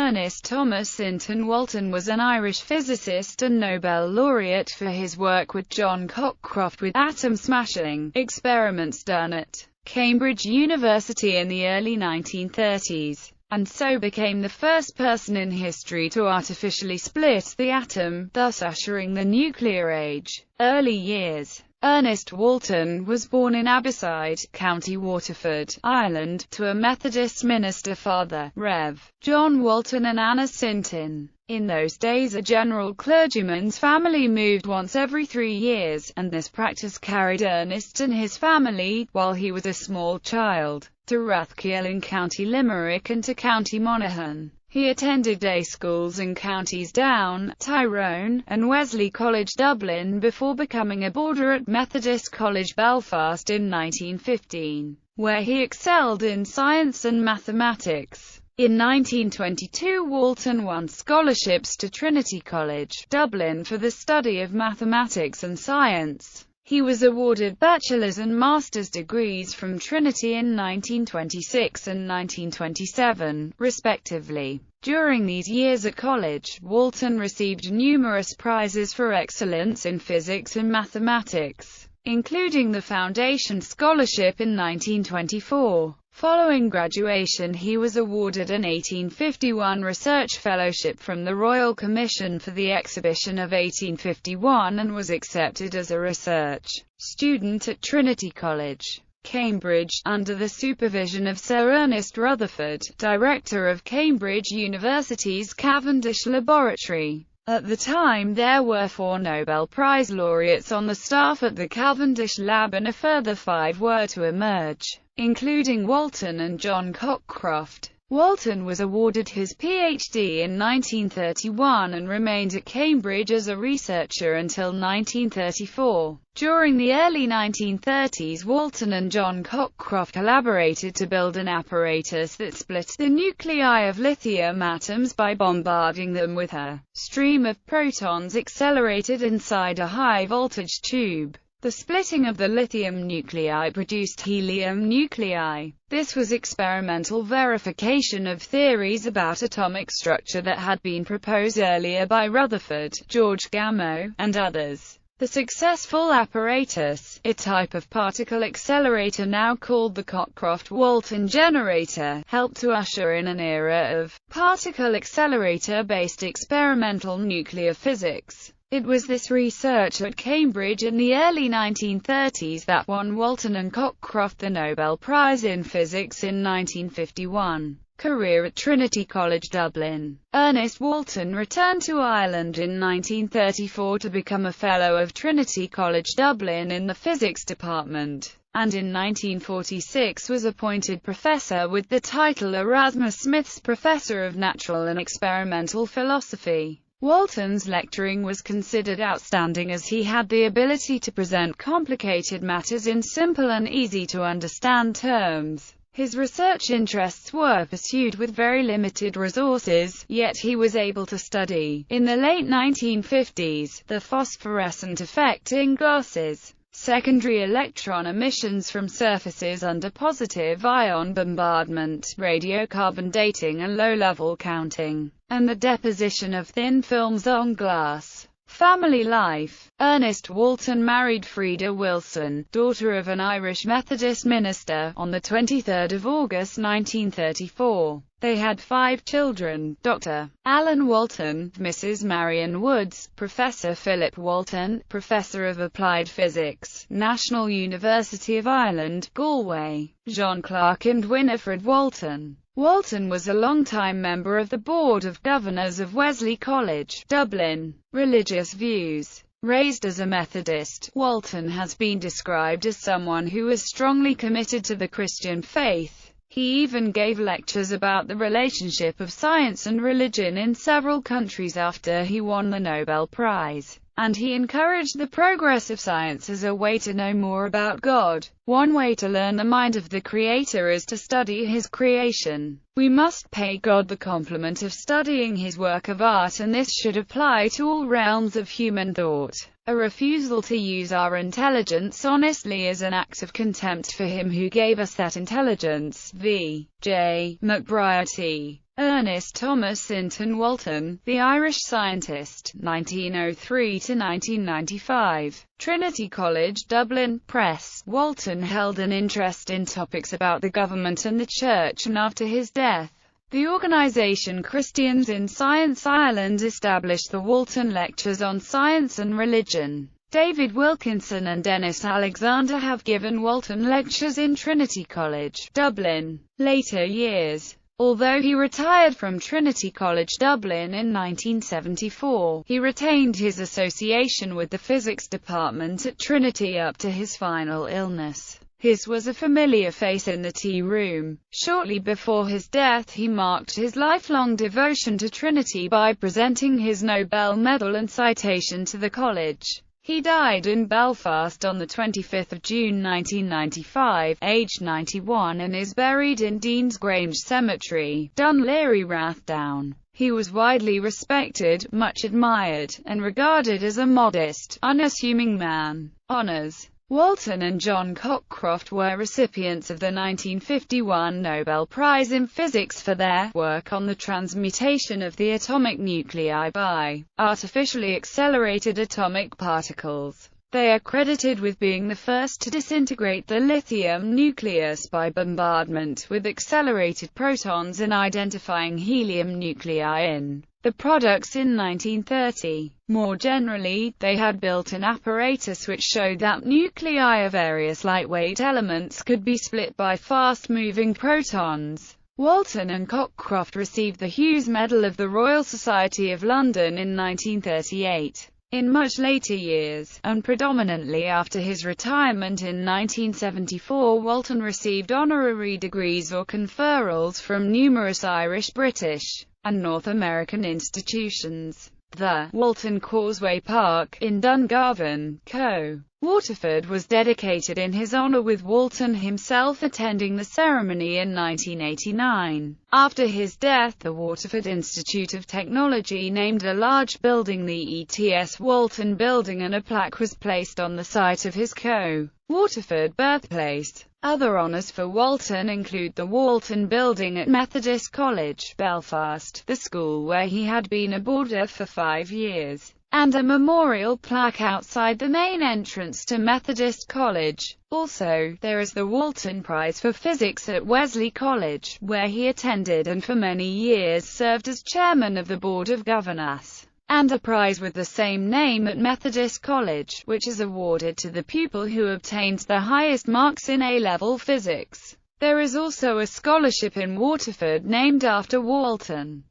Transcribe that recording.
Ernest Thomas Sinton Walton was an Irish physicist and Nobel laureate for his work with John Cockcroft with atom-smashing experiments done at Cambridge University in the early 1930s, and so became the first person in history to artificially split the atom, thus ushering the nuclear age. Early years. Ernest Walton was born in Abbaside, County Waterford, Ireland, to a Methodist minister father, Rev. John Walton and Anna Sinton. In those days a general clergyman's family moved once every 3 years, and this practice carried Ernest and his family, while he was a small child, to Rathkeall in County Limerick and to County Monaghan. He attended day schools in counties Down, Tyrone, and Wesley College Dublin before becoming a boarder at Methodist College Belfast in 1915, where he excelled in science and mathematics. In 1922 Walton won scholarships to Trinity College, Dublin for the study of mathematics and science. He was awarded bachelor's and master's degrees from Trinity in 1926 and 1927, respectively. During these years at college, Walton received numerous prizes for excellence in physics and mathematics, including the Foundation Scholarship in 1924. Following graduation he was awarded an 1851 Research Fellowship from the Royal Commission for the Exhibition of 1851 and was accepted as a research student at Trinity College, Cambridge, under the supervision of Sir Ernest Rutherford, director of Cambridge University's Cavendish Laboratory. At the time there were 4 Nobel Prize laureates on the staff at the Cavendish Lab and a further 5 were to emerge, including Walton and John Cockcroft. Walton was awarded his Ph.D. in 1931 and remained at Cambridge as a researcher until 1934. During the early 1930s Walton and John Cockcroft collaborated to build an apparatus that split the nuclei of lithium atoms by bombarding them with a stream of protons accelerated inside a high-voltage tube. The splitting of the lithium nuclei produced helium nuclei. This was experimental verification of theories about atomic structure that had been proposed earlier by Rutherford, George Gamow, and others. The successful apparatus, a type of particle accelerator now called the Cockcroft-Walton generator, helped to usher in an era of particle accelerator-based experimental nuclear physics. It was this research at Cambridge in the early 1930s that won Walton and Cockcroft the Nobel Prize in Physics in 1951. Career at Trinity College Dublin. Ernest Walton returned to Ireland in 1934 to become a Fellow of Trinity College Dublin in the Physics Department, and in 1946 was appointed professor with the title Erasmus Smith's Professor of Natural and Experimental Philosophy. Walton's lecturing was considered outstanding as he had the ability to present complicated matters in simple and easy-to-understand terms. His research interests were pursued with very limited resources, yet he was able to study, in the late 1950s, the phosphorescent effect in glasses, secondary electron emissions from surfaces under positive ion bombardment, radiocarbon dating and low-level counting, and the deposition of thin films on glass. Family life. Ernest Walton married Frieda Wilson, daughter of an Irish Methodist minister, on 23 August 1934. They had 5 children: Dr. Alan Walton, Mrs. Marion Woods, Professor Philip Walton, Professor of Applied Physics, National University of Ireland, Galway, John Clark and Winifred Walton. Walton was a long-time member of the Board of Governors of Wesley College, Dublin. Religious views. Raised as a Methodist, Walton has been described as someone who was strongly committed to the Christian faith. He even gave lectures about the relationship of science and religion in several countries after he won the Nobel Prize. And he encouraged the progress of science as a way to know more about God. One way to learn the mind of the Creator is to study His creation. We must pay God the compliment of studying His work of art, and this should apply to all realms of human thought. A refusal to use our intelligence honestly is an act of contempt for him who gave us that intelligence. V. J. McBride. Ernest Thomas Sinton Walton, the Irish scientist, 1903–1995. Trinity College, Dublin, Press. Walton held an interest in topics about the government and the Church, and after his death, the organisation Christians in Science Ireland established the Walton Lectures on Science and Religion. David Wilkinson and Dennis Alexander have given Walton lectures in Trinity College, Dublin. Later years. Although he retired from Trinity College, Dublin in 1974, he retained his association with the physics department at Trinity up to his final illness. His was a familiar face in the tea room. Shortly before his death, he marked his lifelong devotion to Trinity by presenting his Nobel medal and citation to the college. He died in Belfast on 25 June 1995, aged 91, and is buried in Dean's Grange Cemetery, Dunleary, Rathdown. He was widely respected, much admired, and regarded as a modest, unassuming man. Honours. Walton and John Cockcroft were recipients of the 1951 Nobel Prize in Physics for their work on the transmutation of the atomic nuclei by artificially accelerated atomic particles. They are credited with being the first to disintegrate the lithium nucleus by bombardment with accelerated protons and identifying helium nuclei in the products in 1930. More generally, they had built an apparatus which showed that nuclei of various lightweight elements could be split by fast-moving protons. Walton and Cockcroft received the Hughes Medal of the Royal Society of London in 1938. In much later years, and predominantly after his retirement in 1974, Walton received honorary degrees or conferrals from numerous Irish, British, and North American institutions. The Walton Causeway Park, in Dungarvan, Co. Waterford was dedicated in his honour, with Walton himself attending the ceremony in 1989. After his death, the Waterford Institute of Technology named a large building the E.T.S. Walton Building, and a plaque was placed on the site of his Waterford birthplace. Other honours for Walton include the Walton Building at Methodist College, Belfast, the school where he had been a boarder for 5 years, and a memorial plaque outside the main entrance to Methodist College. Also, there is the Walton Prize for Physics at Wesley College, where he attended and for many years served as chairman of the Board of Governors, and a prize with the same name at Methodist College, which is awarded to the pupil who obtains the highest marks in A-level physics. There is also a scholarship in Waterford named after Walton.